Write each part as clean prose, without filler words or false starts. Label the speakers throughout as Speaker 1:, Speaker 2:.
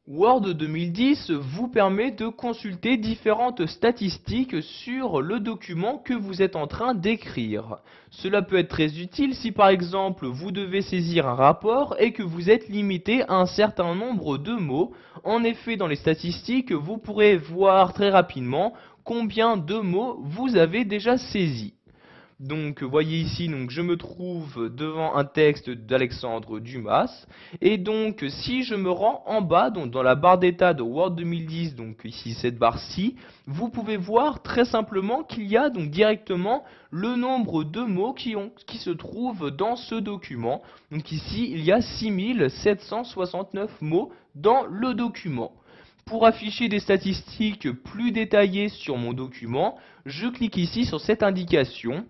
Speaker 1: Word 2010 vous permet de consulter différentes statistiques sur le document que vous êtes en train d'écrire. Cela peut être très utile si par exemple vous devez saisir un rapport et que vous êtes limité à un certain nombre de mots. En effet, dans les statistiques, vous pourrez voir très rapidement combien de mots vous avez déjà saisis. Donc, voyez ici, donc, je me trouve devant un texte d'Alexandre Dumas. Et donc, si je me rends en bas, donc, dans la barre d'état de Word 2010, donc ici cette barre-ci, vous pouvez voir très simplement qu'il y a donc directement le nombre de mots qui se trouvent dans ce document. Donc ici, il y a 6769 mots dans le document. Pour afficher des statistiques plus détaillées sur mon document, je clique ici sur cette indication.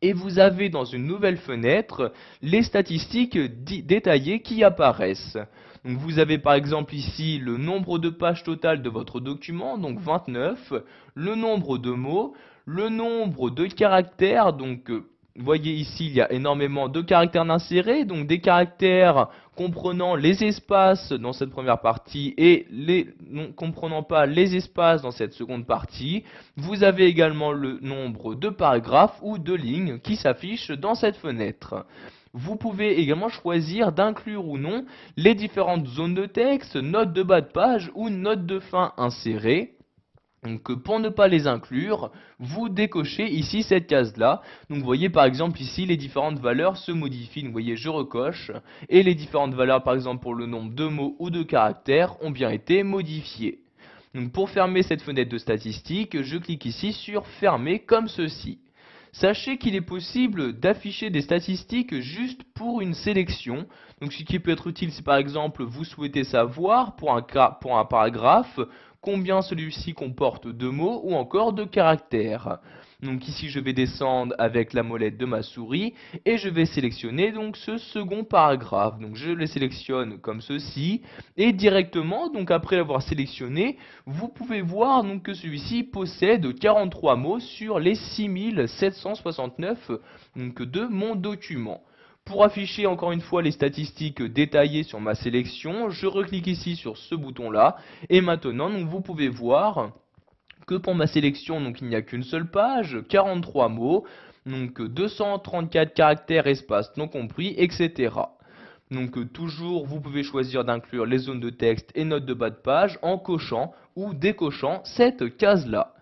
Speaker 1: Et vous avez dans une nouvelle fenêtre les statistiques détaillées qui apparaissent. Donc vous avez par exemple ici le nombre de pages totales de votre document, donc 29, le nombre de mots, le nombre de caractères, donc vous voyez ici il y a énormément de caractères insérés, donc des caractères comprenant les espaces dans cette première partie et les non comprenant pas les espaces dans cette seconde partie. Vous avez également le nombre de paragraphes ou de lignes qui s'affichent dans cette fenêtre. Vous pouvez également choisir d'inclure ou non les différentes zones de texte, notes de bas de page ou notes de fin insérées. Donc pour ne pas les inclure, vous décochez ici cette case-là. Donc vous voyez par exemple ici les différentes valeurs se modifient. Donc vous voyez je recoche et les différentes valeurs par exemple pour le nombre de mots ou de caractères ont bien été modifiées. Donc pour fermer cette fenêtre de statistiques, je clique ici sur fermer comme ceci. Sachez qu'il est possible d'afficher des statistiques juste pour une sélection. Donc ce qui peut être utile si par exemple vous souhaitez savoir pour un paragraphe combien celui-ci comporte de mots ou encore de caractères. Donc ici je vais descendre avec la molette de ma souris et je vais sélectionner donc ce second paragraphe. Donc je le sélectionne comme ceci et directement donc après l'avoir sélectionné, vous pouvez voir donc que celui-ci possède 43 mots sur les 6769 donc, de mon document. Pour afficher encore une fois les statistiques détaillées sur ma sélection, je reclique ici sur ce bouton-là et maintenant donc, vous pouvez voir que pour ma sélection, donc il n'y a qu'une seule page, 43 mots, donc 234 caractères, espaces non compris, etc. Donc toujours, vous pouvez choisir d'inclure les zones de texte et notes de bas de page en cochant ou décochant cette case-là.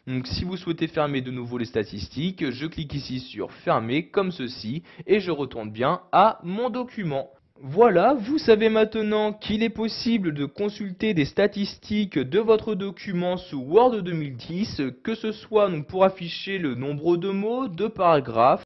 Speaker 1: Donc si vous souhaitez fermer de nouveau les statistiques, je clique ici sur fermer comme ceci et je retourne bien à mon document. Voilà, vous savez maintenant qu'il est possible de consulter des statistiques de votre document sous Word 2010, que ce soit donc pour afficher le nombre de mots, de paragraphes,